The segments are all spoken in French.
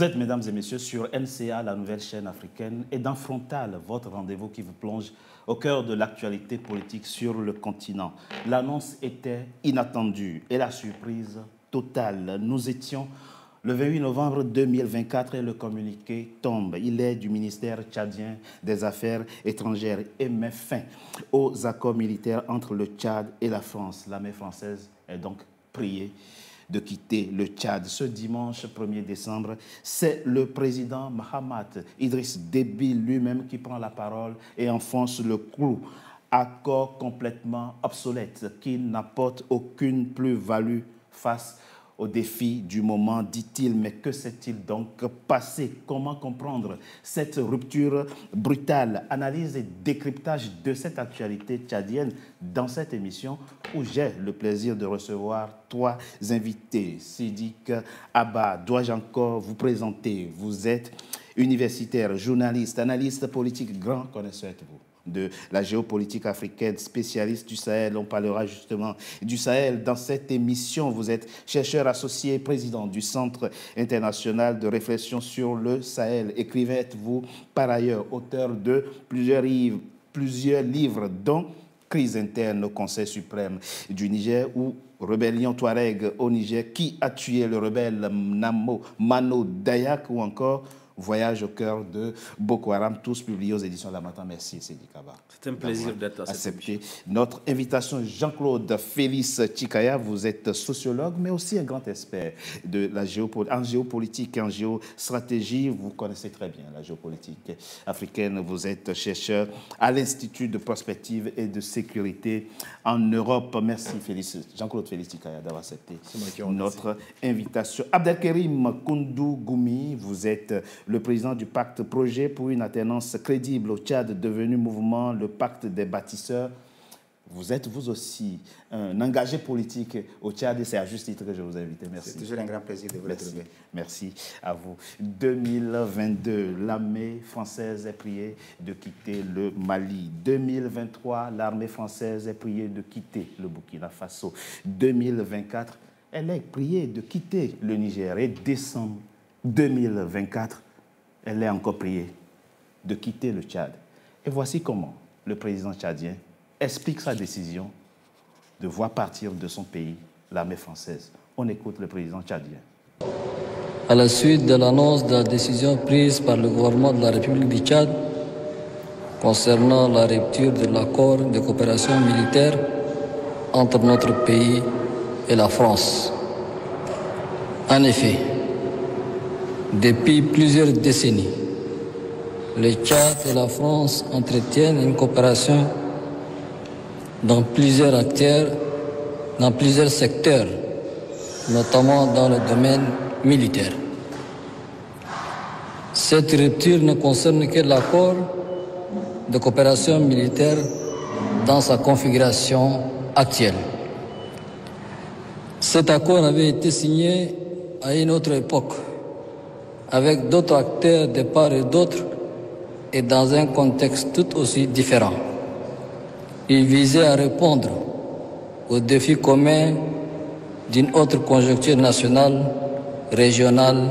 Vous êtes, mesdames et messieurs, sur NCA, la nouvelle chaîne africaine, et dans Frontal, votre rendez-vous qui vous plonge au cœur de l'actualité politique sur le continent. L'annonce était inattendue et la surprise totale. Nous étions le 28 novembre 2024 et le communiqué tombe. Il est du ministère tchadien des Affaires étrangères et met fin aux accords militaires entre le Tchad et la France. L'armée française est donc priée de quitter le Tchad. Ce dimanche 1er décembre, c'est le président Mahamat Idriss Déby lui-même qui prend la parole et enfonce le clou. Accord complètement obsolète qui n'apporte aucune plus-value face aux défis du moment, dit-il. Mais que s'est-il donc passé? Comment comprendre cette rupture brutale? Analyse et décryptage de cette actualité tchadienne dans cette émission où j'ai le plaisir de recevoir trois invités. Sidik Abba, dois-je encore vous présenter? Vous êtes universitaire, journaliste, analyste politique, grand connaisseur êtes-vous de la géopolitique africaine, spécialiste du Sahel. On parlera justement du Sahel dans cette émission. Vous êtes chercheur associé, président du Centre international de réflexion sur le Sahel. Écrivain êtes-vous par ailleurs, auteur de plusieurs livres dont Crise interne au Conseil suprême du Niger ou Rébellion Touareg au Niger, qui a tué le rebelle Mano Dayak, ou encore Voyage au cœur de Boko Haram, tous publiés aux éditions La Matin. Merci, Sidik Abba. C'est un plaisir d'être à cette accepté notre invitation. Jean-Claude Félix Tchikaya, vous êtes sociologue, mais aussi un grand expert de la géopolitique et en géostratégie. Vous connaissez très bien la géopolitique africaine. Vous êtes chercheur à l'Institut de prospective et de sécurité en Europe. Merci, Jean-Claude Félix Tchikaya, d'avoir accepté notre invitation. Abdelkerim Koundou Goumi, vous êtes le président du pacte Projet pour une alternance crédible au Tchad, devenu mouvement le pacte des bâtisseurs. Vous êtes vous aussi un engagé politique au Tchad et c'est à juste titre que je vous invite. Merci. C'est toujours un grand plaisir de vous retrouver. Merci à vous. 2022, l'armée française est priée de quitter le Mali. 2023, l'armée française est priée de quitter le Burkina Faso. 2024, elle est priée de quitter le Niger. Et décembre 2024, elle est encore priée de quitter le Tchad. Et voici comment le président tchadien explique sa décision de voir partir de son pays l'armée française. On écoute le président tchadien. À la suite de l'annonce de la décision prise par le gouvernement de la République du Tchad concernant la rupture de l'accord de coopération militaire entre notre pays et la France. En effet, depuis plusieurs décennies, le Tchad et la France entretiennent une coopération dans plusieurs secteurs, notamment dans le domaine militaire. Cette rupture ne concerne que l'accord de coopération militaire dans sa configuration actuelle. Cet accord avait été signé à une autre époque, avec d'autres acteurs de part et d'autre, et dans un contexte tout aussi différent. Il visait à répondre aux défis communs d'une autre conjoncture nationale, régionale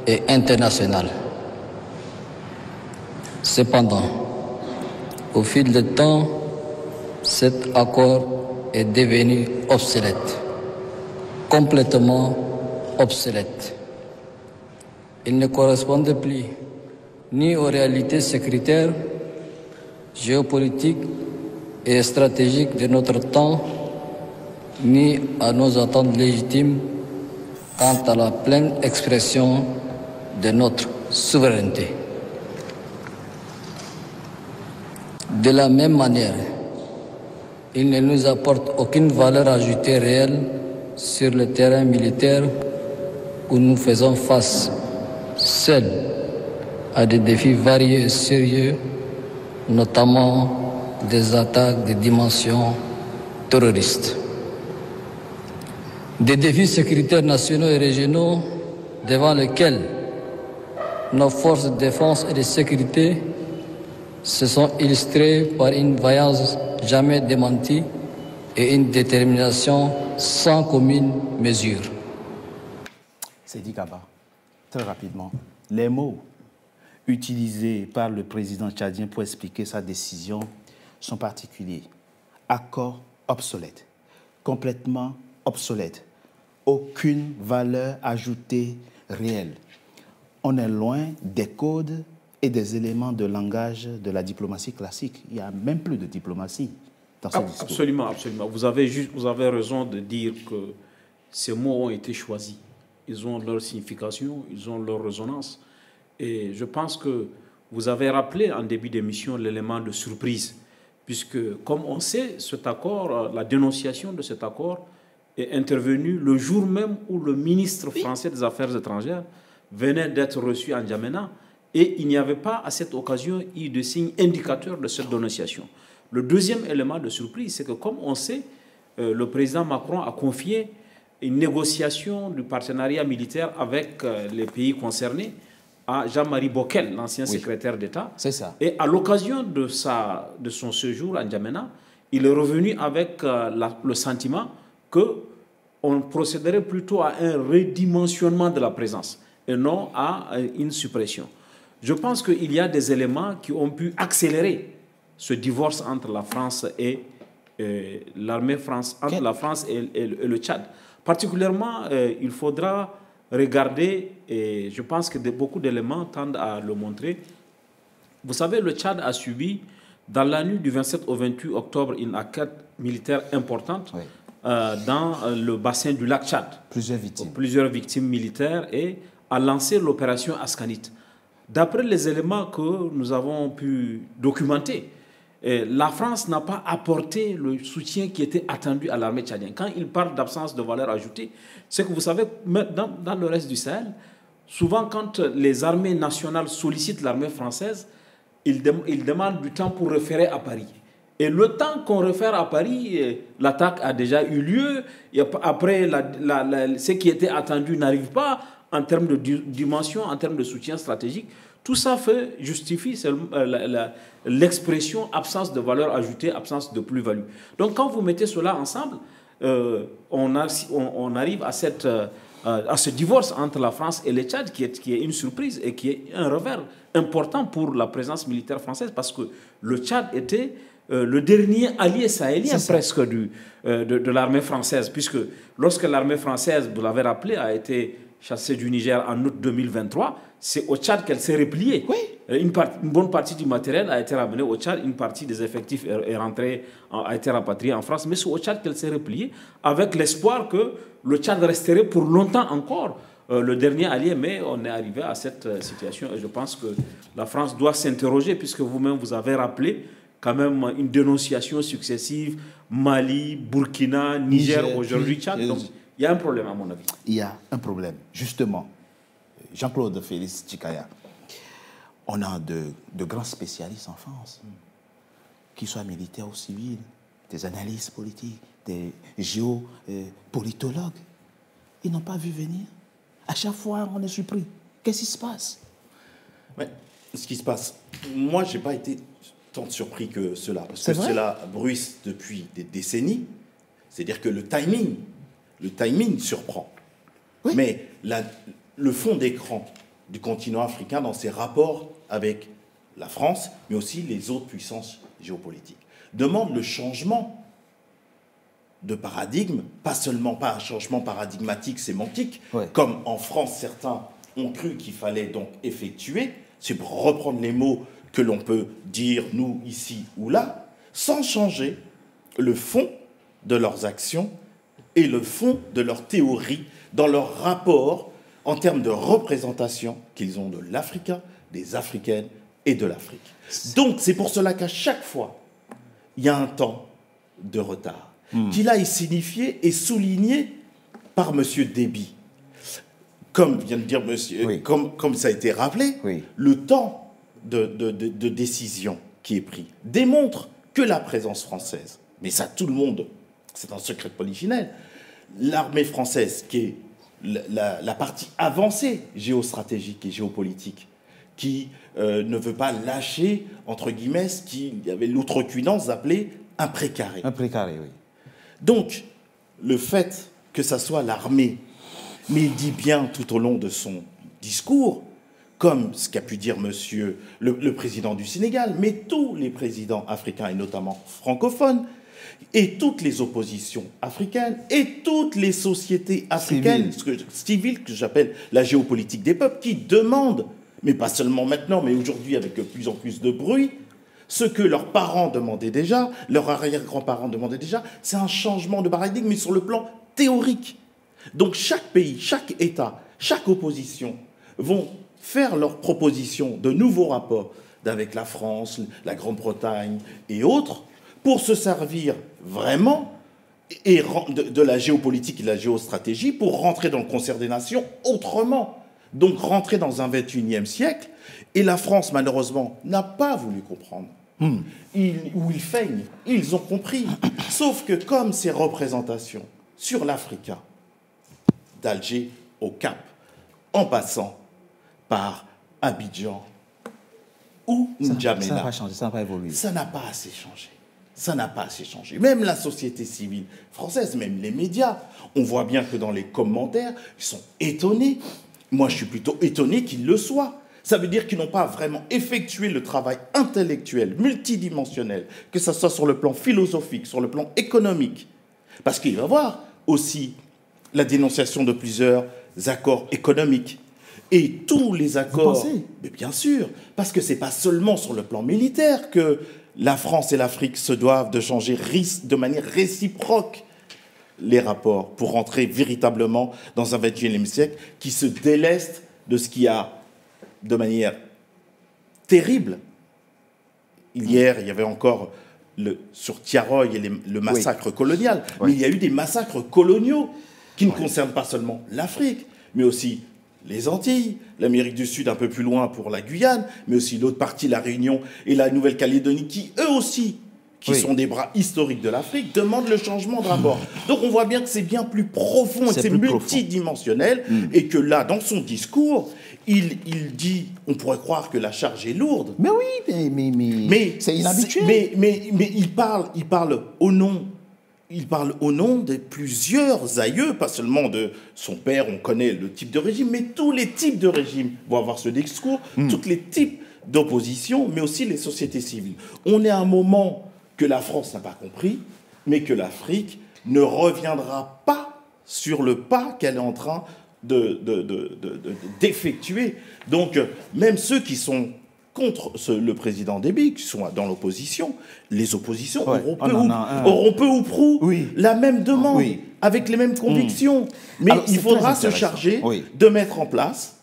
et internationale. Cependant, au fil du temps, cet accord est devenu obsolète, complètement obsolète. Il ne correspondait plus ni aux réalités sécuritaires, géopolitiques et stratégiques de notre temps, ni à nos attentes légitimes quant à la pleine expression de notre souveraineté. De la même manière, il ne nous apporte aucune valeur ajoutée réelle sur le terrain militaire où nous faisons face seuls à des défis variés et sérieux, notamment des attaques de dimension terroriste. Des défis sécuritaires nationaux et régionaux devant lesquels nos forces de défense et de sécurité se sont illustrées par une vaillance jamais démentie et une détermination sans commune mesure. Sidik Abba, très rapidement, les mots utilisés par le président tchadien pour expliquer sa décision sont particuliers. Accord obsolète, complètement obsolète, aucune valeur ajoutée réelle. On est loin des codes et des éléments de langage de la diplomatie classique. Il n'y a même plus de diplomatie dans ce discours. Absolument, absolument. Vous avez raison de dire que ces mots ont été choisis. Ils ont leur signification, ils ont leur résonance. Et je pense que vous avez rappelé en début d'émission l'élément de surprise, puisque, comme on sait, cet accord, la dénonciation de cet accord est intervenue le jour même où le ministre français des Affaires étrangères venait d'être reçu en N'Djamena, et il n'y avait pas à cette occasion eu de signe indicateur de cette dénonciation. Le deuxième élément de surprise, c'est que, comme on sait, le président Macron a confié une négociation du partenariat militaire avec les pays concernés à Jean-Marie Bockel, l'ancien secrétaire d'État. C'est ça. Et à l'occasion de son séjour à N'Djamena, il est revenu avec le sentiment qu'on procéderait plutôt à un redimensionnement de la présence et non à une suppression. Je pense qu'il y a des éléments qui ont pu accélérer ce divorce entre la France et l'armée France, entre la France et le Tchad. Particulièrement, il faudra regarder, et je pense que beaucoup d'éléments tendent à le montrer. Vous savez, le Tchad a subi, dans la nuit du 27 au 28 octobre, une attaque militaire importante dans le bassin du lac Tchad. Plusieurs victimes militaires, et a lancé l'opération Ascanit. D'après les éléments que nous avons pu documenter, la France n'a pas apporté le soutien qui était attendu à l'armée tchadienne. Quand il parle d'absence de valeur ajoutée, c'est que vous savez, dans le reste du Sahel, souvent quand les armées nationales sollicitent l'armée française, ils demandent du temps pour référer à Paris. Et le temps qu'on réfère à Paris, l'attaque a déjà eu lieu. Et après, ce qui était attendu n'arrive pas en termes de dimension, en termes de soutien stratégique. Tout ça justifie l'expression absence de valeur ajoutée, absence de plus-value. Donc quand vous mettez cela ensemble, on arrive à ce divorce entre la France et le Tchad qui est une surprise et qui est un revers important pour la présence militaire française, parce que le Tchad était le dernier allié sahélien presque de l'armée française, puisque lorsque l'armée française, vous l'avez rappelé, a été chassée du Niger en août 2023, c'est au Tchad qu'elle s'est repliée. Oui. Une bonne partie du matériel a été ramenée au Tchad, une partie des effectifs a été rapatriée en France, mais c'est au Tchad qu'elle s'est repliée, avec l'espoir que le Tchad resterait pour longtemps encore le dernier allié, mais on est arrivé à cette situation, et je pense que la France doit s'interroger, puisque vous-même vous avez rappelé quand même une dénonciation successive, Mali, Burkina, Niger, aujourd'hui Tchad. Donc, il y a un problème, à mon avis. Il y a un problème. Justement, Jean-Claude Félix Tchikaya, on a de grands spécialistes en France, qu'ils soient militaires ou civils, des analystes politiques, des géopolitologues. Ils n'ont pas vu venir. À chaque fois, on est surpris. Qu'est-ce qui se passe? Mais, ce qui se passe, moi, je n'ai pas été tant surpris que cela, parce que cela bruisse depuis des décennies. C'est-à-dire que le timing surprend. Oui. Mais le fond d'écran du continent africain dans ses rapports avec la France, mais aussi les autres puissances géopolitiques, demande le changement de paradigme, pas un changement paradigmatique, sémantique, comme en France certains ont cru qu'il fallait donc effectuer, c'est pour reprendre les mots que l'on peut dire, nous, ici ou là, sans changer le fond de leurs actions et le fond de leur théorie dans leur rapport en termes de représentation qu'ils ont de l'Africain, des Africaines et de l'Afrique. Donc, c'est pour cela qu'à chaque fois, il y a un temps de retard, qui là est signifié et souligné par M. Déby. Comme vient de dire monsieur, comme ça a été rappelé, le temps de décision qui est pris démontre que la présence française, mais ça tout le monde, c'est un secret de polichinelle, l'armée française qui est la partie avancée géostratégique et géopolitique, qui ne veut pas lâcher, entre guillemets, ce qu'il y avait l'outrecuidance d'appeler un précaré. Un précaré, oui. Donc, le fait que ça soit l'armée, mais il dit bien tout au long de son discours, comme ce qu'a pu dire monsieur le président du Sénégal, mais tous les présidents africains, et notamment francophones, et toutes les oppositions africaines, et toutes les sociétés africaines, civiles, que j'appelle la géopolitique des peuples, qui demandent, mais pas seulement maintenant, mais aujourd'hui avec de plus en plus de bruit, ce que leurs parents demandaient déjà, leurs arrière-grands-parents demandaient déjà, c'est un changement de paradigme, mais sur le plan théorique. Donc chaque pays, chaque État, chaque opposition vont faire leurs propositions de nouveaux rapports avec la France, la Grande-Bretagne et autres, pour se servir vraiment de la géopolitique et de la géostratégie pour rentrer dans le concert des nations autrement. Donc rentrer dans un 21e siècle. Et la France, malheureusement, n'a pas voulu comprendre. Où ils feignent, ils ont compris. Sauf que comme ces représentations sur l'Africa, d'Alger au Cap, en passant par Abidjan ou N'Djamena, ça n'a pas changé, ça n'a pas évolué. Ça n'a pas assez changé. Ça n'a pas assez changé. Même la société civile française, même les médias, on voit bien que dans les commentaires, ils sont étonnés. Moi, je suis plutôt étonné qu'ils le soient. Ça veut dire qu'ils n'ont pas vraiment effectué le travail intellectuel, multidimensionnel, que ce soit sur le plan philosophique, sur le plan économique. Parce qu'il va y avoir aussi la dénonciation de plusieurs accords économiques. Et tous les accords... Vous pensez ? Mais bien sûr, parce que ce n'est pas seulement sur le plan militaire que la France et l'Afrique se doivent de changer de manière réciproque les rapports pour rentrer véritablement dans un 21e siècle qui se déleste de ce qui a, de manière terrible. Hier, il y avait encore sur Tiaroy et le massacre colonial, mais il y a eu des massacres coloniaux qui ne concernent pas seulement l'Afrique, mais aussi les Antilles, l'Amérique du Sud un peu plus loin pour la Guyane, mais aussi l'autre partie, la Réunion et la Nouvelle-Calédonie, qui eux aussi, qui sont des bras historiques de l'Afrique, demandent le changement de rapport. Donc on voit bien que c'est bien plus profond, c'est multidimensionnel, et que là, dans son discours, il dit, on pourrait croire que la charge est lourde. Mais oui, mais c'est inhabituel. Mais il parle au nom. Il parle au nom de plusieurs aïeux, pas seulement de son père, on connaît le type de régime, mais tous les types de régimes vont avoir ce discours, tous les types d'opposition, mais aussi les sociétés civiles. On est à un moment que la France n'a pas compris, mais que l'Afrique ne reviendra pas sur le pas qu'elle est en train d'effectuer. Donc, même ceux qui sont contre le président Déby, qui sont dans l'opposition, les oppositions auront peu ou prou la même demande, avec les mêmes convictions. Mais alors, il faudra se charger de mettre en place,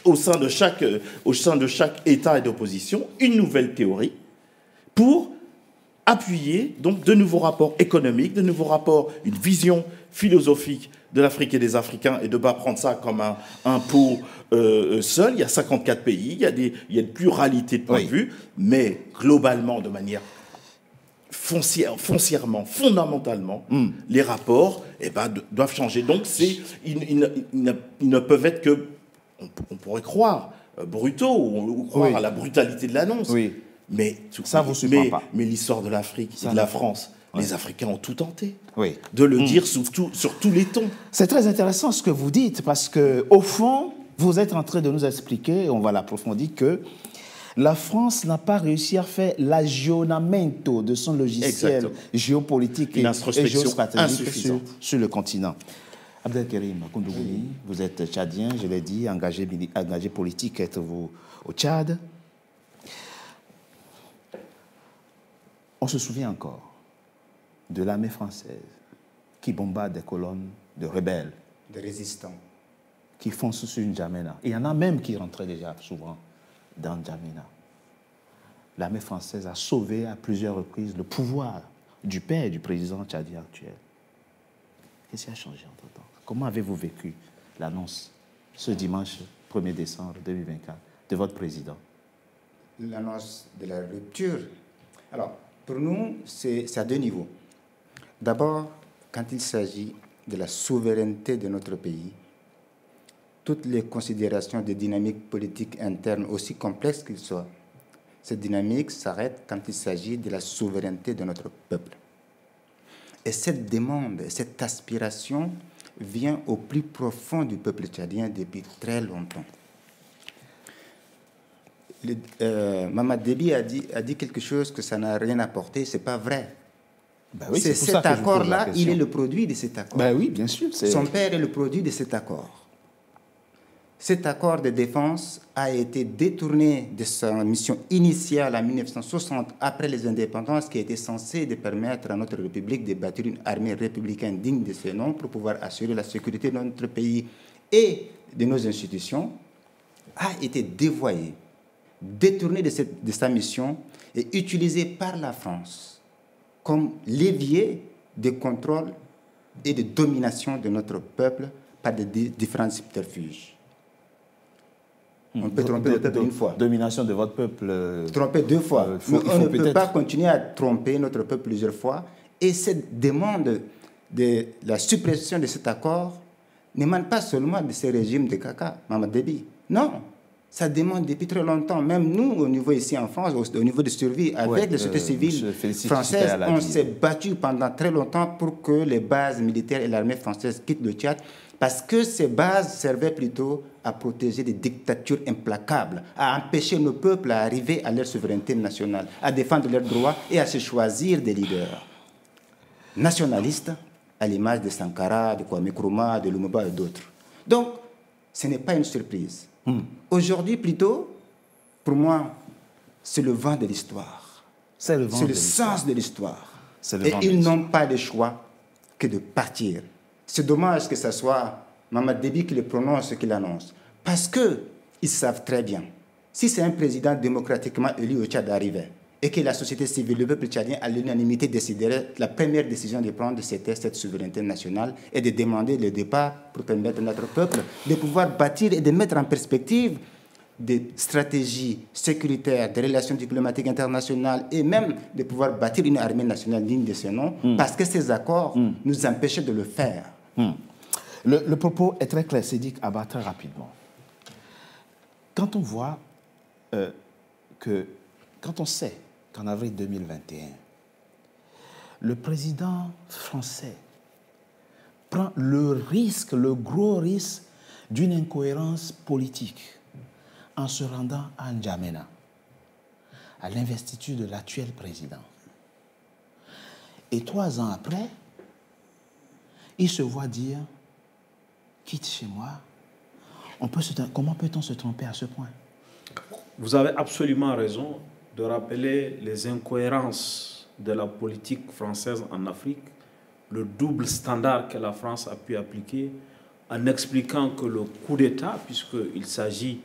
au sein de chaque État et d'opposition, une nouvelle théorie pour appuyer donc de nouveaux rapports économiques, de nouveaux rapports, une vision philosophique de l'Afrique et des Africains, et de ne pas prendre ça comme un pot seul. Il y a 54 pays, il y a une pluralité de points de vue, mais globalement, de manière foncièrement, fondamentalement, les rapports doivent changer. Donc, ils ne peuvent être que, on pourrait croire, brutaux, ou croire à la brutalité de l'annonce. Mais ça vous surprend pas. Mais l'histoire de l'Afrique et de la France, les Africains ont tout tenté de le dire sur tous les tons. C'est très intéressant ce que vous dites, parce qu'au fond, vous êtes en train de nous expliquer, on va l'approfondir, que la France n'a pas réussi à faire l'aggiornamento de son logiciel géopolitique et géostratégique sur le continent. Abdelkarim Koundougouny, vous êtes tchadien, je l'ai dit, engagé politique, êtes-vous au Tchad. On se souvient encore de l'armée française qui bombarde des colonnes de rebelles, de résistants, qui foncent sur N'Djamena. Il y en a même qui rentraient déjà souvent dans N'Djamena. L'armée française a sauvé à plusieurs reprises le pouvoir du père du président tchadien actuel. Qu'est-ce qui a changé entre-temps? Comment avez-vous vécu l'annonce ce dimanche 1er décembre 2024 de votre président? L'annonce de la rupture. Alors, pour nous, c'est à deux niveaux. D'abord, quand il s'agit de la souveraineté de notre pays, toutes les considérations de dynamique politique interne, aussi complexes qu'ils soient, cette dynamique s'arrête quand il s'agit de la souveraineté de notre peuple. Et cette demande, cette aspiration vient au plus profond du peuple tchadien depuis très longtemps. Mamad Déby a dit quelque chose que ça n'a rien apporté. Ce n'est pas vrai. Ben oui, c'est cet accord-là, il est le produit de cet accord. Ben oui, bien sûr. Son père est le produit de cet accord. Cet accord de défense a été détourné de sa mission initiale en 1960, après les indépendances, qui était censée de permettre à notre République de bâtir une armée républicaine digne de ce nom pour pouvoir assurer la sécurité de notre pays et de nos institutions, a été dévoyé, détourné de sa mission et utilisé par la France comme levier de contrôle et de domination de notre peuple par des différents subterfuges. On peut tromper le peuple une fois. Domination de votre peuple. Tromper deux fois. Mais on ne peut pas continuer à tromper notre peuple plusieurs fois. Et cette demande de la suppression de cet accord n'émane pas seulement de ces régimes de Kaka, Mamad Déby. Non, ça demande depuis très longtemps. Même nous, au niveau ici en France, au niveau de survie, avec la société civile française, on s'est battu pendant très longtemps pour que les bases militaires et l'armée française quittent le Tchad, parce que ces bases servaient plutôt à protéger des dictatures implacables, à empêcher nos peuples à arriver à leur souveraineté nationale, à défendre leurs droits et à se choisir des leaders nationalistes, à l'image de Sankara, de Kwame Nkrumah, de Lumumba et d'autres. Donc, ce n'est pas une surprise. Aujourd'hui, plutôt, pour moi, c'est le vent de l'histoire. C'est le sens de l'histoire. Et ils n'ont pas le choix que de partir. C'est dommage que ce soit Mamad Déby qui le prononce, qui l'annonce. Parce qu'ils savent très bien, si c'est un président démocratiquement élu au Tchad arrivait, et que la société civile, le peuple tchadien, à l'unanimité déciderait, la première décision de prendre, c'était cette souveraineté nationale et de demander le départ pour permettre à notre peuple de pouvoir bâtir et de mettre en perspective des stratégies sécuritaires, des relations diplomatiques internationales et même de pouvoir bâtir une armée nationale digne de ce nom, parce que ces accords nous empêchaient de le faire. Le propos est très clair, Sédic Abba, très rapidement. Quand on voit quand on sait qu'en avril 2021, le président français prend le risque, le gros risque d'une incohérence politique en se rendant à N'Djamena, à l'investiture de l'actuel président. Et 3 ans après, il se voit dire « quitte chez moi ». Comment peut-on se tromper à ce point? Vous avez absolument raison de rappeler les incohérences de la politique française en Afrique, le double standard que la France a pu appliquer en expliquant que le coup d'État, puisqu'il s'agit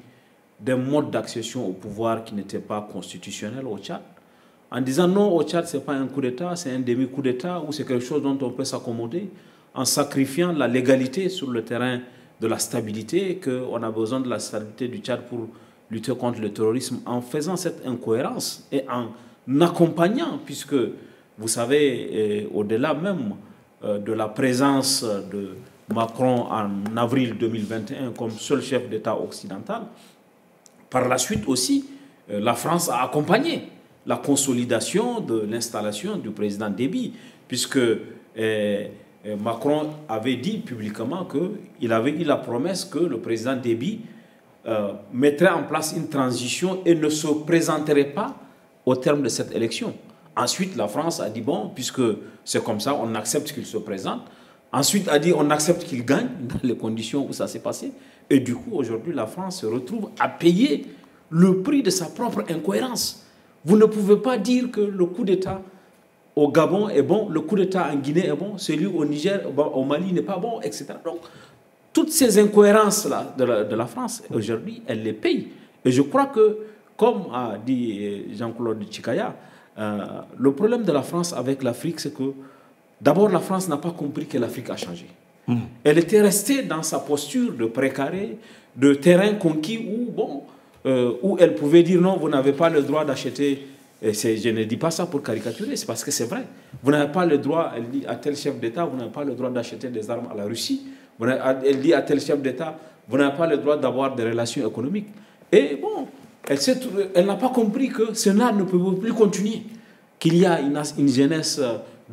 d'un mode d'accession au pouvoir qui n'était pas constitutionnel au Tchad, en disant non, au Tchad, ce n'est pas un coup d'État, c'est un demi-coup d'État ou c'est quelque chose dont on peut s'accommoder, en sacrifiant la légalité sur le terrain de la stabilité, qu'on a besoin de la stabilité du Tchad pour lutter contre le terrorisme, en faisant cette incohérence et en accompagnant, puisque vous savez, au-delà même de la présence de Macron en avril 2021 comme seul chef d'État occidental, par la suite aussi, la France a accompagné la consolidation de l'installation du président Déby, puisque Macron avait dit publiquement qu'il avait eu la promesse que le président Déby mettrait en place une transition et ne se présenterait pas au terme de cette élection. Ensuite, la France a dit, bon, puisque c'est comme ça, on accepte qu'il se présente. Ensuite, a dit, on accepte qu'il gagne dans les conditions où ça s'est passé. Et du coup, aujourd'hui, la France se retrouve à payer le prix de sa propre incohérence. Vous ne pouvez pas dire que le coup d'État au Gabon est bon, le coup d'État en Guinée est bon, celui au Niger, au Mali n'est pas bon, etc. Donc, toutes ces incohérences-là de la France, aujourd'hui, elle les paye. Et je crois que, comme a dit Jean-Claude Chikaya, le problème de la France avec l'Afrique, c'est que d'abord, la France n'a pas compris que l'Afrique a changé. Elle était restée dans sa posture de précaré, de terrain conquis où elle pouvait dire non, vous n'avez pas le droit d'acheter. Je ne dis pas ça pour caricaturer, c'est parce que c'est vrai. Vous n'avez pas le droit, elle dit à tel chef d'État, vous n'avez pas le droit d'acheter des armes à la Russie. Elle dit à tel chef d'État, vous n'avez pas le droit d'avoir des relations économiques. Et bon, elle n'a pas compris que cela ne peut plus continuer. Qu'il y a une jeunesse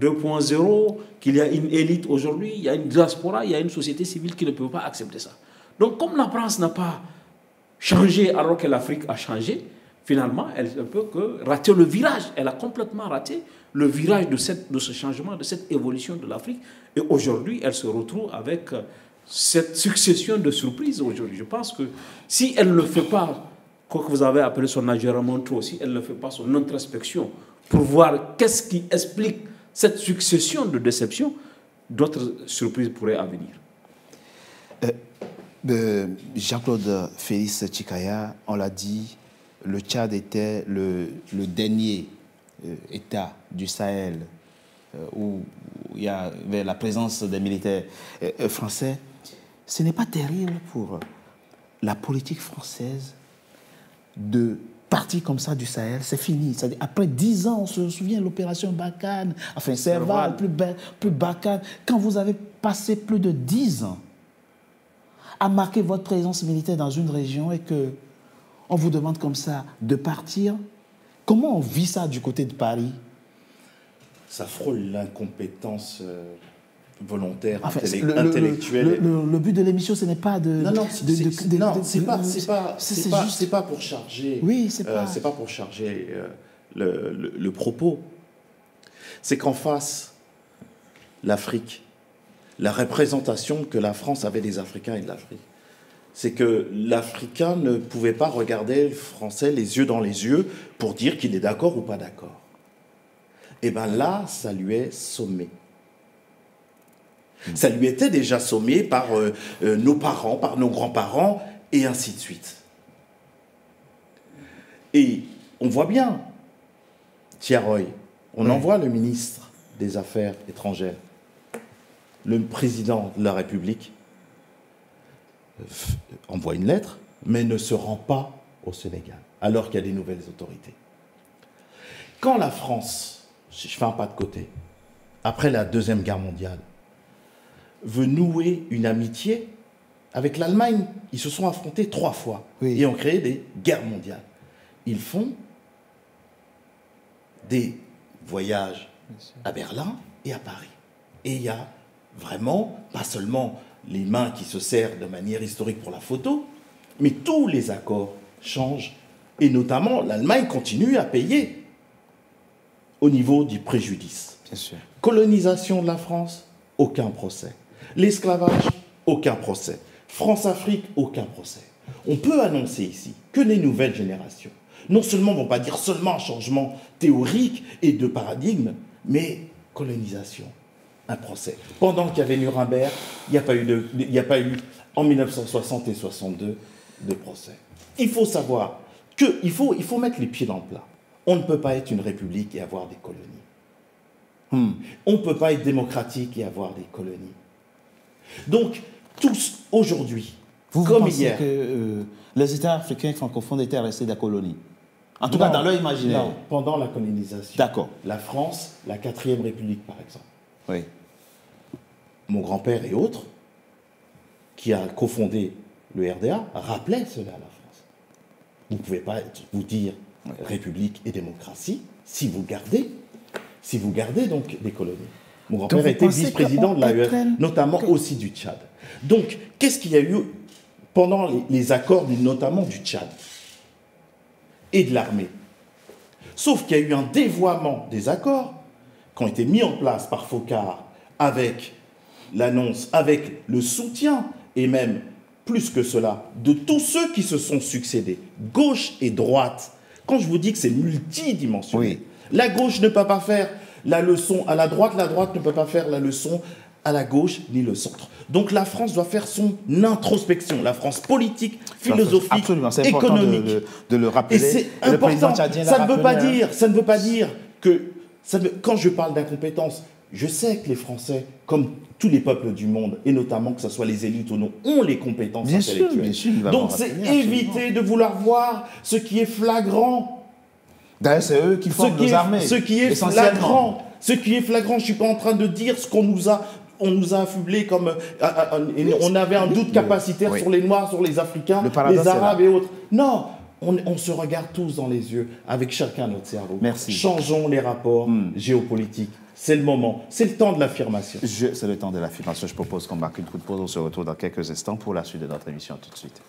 2.0, qu'il y a une élite aujourd'hui, il y a une diaspora, il y a une société civile qui ne peut pas accepter ça. Donc comme la France n'a pas changé alors que l'Afrique a changé, finalement, elle ne peut que rater le virage. Elle a complètement raté le virage de ce changement, de cette évolution de l'Afrique. Et aujourd'hui, elle se retrouve avec cette succession de surprises aujourd'hui. Je pense que si elle ne le fait pas, quoi que vous avez appelé son agéramonto aussi, elle ne fait pas son introspection pour voir qu'est-ce qui explique cette succession de déceptions, d'autres surprises pourraient venir. Jean-Claude Félix Tchikaya, on l'a dit, le Tchad était le dernier État du Sahel où il y avait la présence des militaires français. Ce n'est pas terrible pour la politique française de partir comme ça du Sahel, c'est fini. Après 10 ans, on se souvient de l'opération Barkhane, enfin Serval, plus Barkhane. Quand vous avez passé plus de 10 ans à marquer votre présence militaire dans une région et qu'on vous demande comme ça de partir, comment on vit ça du côté de Paris? Ça frôle l'incompétence volontaire, enfin, intellectuelle. Le but de l'émission, ce n'est pas de... Non, c'est pas pour charger... Oui, c'est pas pour charger le propos. C'est qu'en face, l'Afrique, la représentation que la France avait des Africains et de l'Afrique, c'est que l'Africain ne pouvait pas regarder le Français les yeux dans les yeux pour dire qu'il est d'accord ou pas d'accord. Et bien là, ça lui est sommé. Ça lui était déjà sommé par nos parents, par nos grands-parents, et ainsi de suite. Et on voit bien, Tiaroy, on envoie le ministre des Affaires étrangères, le président de la République, envoie une lettre, mais ne se rend pas au Sénégal, alors qu'il y a des nouvelles autorités. Quand la France, je fais un pas de côté, après la Deuxième Guerre mondiale, veut nouer une amitié avec l'Allemagne, ils se sont affrontés 3 fois et ont créé des guerres mondiales. Ils font des voyages à Berlin et à Paris. Et il y a vraiment, pas seulement les mains qui se serrent de manière historique pour la photo, mais tous les accords changent. Et notamment, l'Allemagne continue à payer au niveau du préjudice. Bien sûr. Colonisation de la France, aucun procès. L'esclavage, aucun procès. France-Afrique, aucun procès. On peut annoncer ici que les nouvelles générations, non seulement ne vont pas dire seulement un changement théorique et de paradigme, mais colonisation, un procès. Pendant qu'il y avait Nuremberg, il n'y a pas eu en 1960 et 62 de procès. Il faut savoir qu'il faut mettre les pieds dans le plat. On ne peut pas être une république et avoir des colonies. On ne peut pas être démocratique et avoir des colonies. Donc, tous, aujourd'hui, vous comme pensez hier... que les États africains francophones étaient restés des colonies? En tout cas, dans leur imaginaire. Non, pendant la colonisation. D'accord. La France, la 4e République, par exemple. Oui. Mon grand-père et autres, qui a cofondé le RDA, rappelaient cela à la France. Vous ne pouvez pas vous dire République et démocratie si vous gardez donc des colonies. Mon grand-père était vice-président de l'AEF, notamment aussi du Tchad. Donc, qu'est-ce qu'il y a eu pendant les accords, notamment du Tchad et de l'armée? Sauf qu'il y a eu un dévoiement des accords qui ont été mis en place par Foccart avec l'annonce, avec le soutien, et même plus que cela, de tous ceux qui se sont succédés, gauche et droite. Quand je vous dis que c'est multidimensionnel, la gauche ne peut pas faire la leçon à la droite ne peut pas faire la leçon à la gauche ni le centre. Donc la France doit faire son introspection, la France politique, philosophique, absolument, c'est économique. De le rappeler. Et c'est important. Ça ne veut pas dire que... quand je parle d'incompétence, je sais que les Français, comme tous les peuples du monde, et notamment que ce soit les élites ou non, ont les compétences intellectuelles. Bien sûr, donc c'est éviter de vouloir voir ce qui est flagrant. D'ailleurs, c'est eux qui forment nos armées. Ce qui est flagrant. Ce qui est flagrant, je ne suis pas en train de dire ce qu'on nous a... On nous a affublés comme... on avait un doute capacitaire sur les Noirs, sur les Africains, les Arabes et autres. Non, on se regarde tous dans les yeux, avec chacun notre cerveau. Merci. Changeons les rapports géopolitiques. C'est le moment, c'est le temps de l'affirmation. C'est le temps de l'affirmation. Je propose qu'on marque une coup de pause. On se retrouve dans quelques instants pour la suite de notre émission. Tout de suite.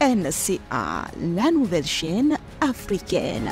NCA, la nouvelle chaîne africaine.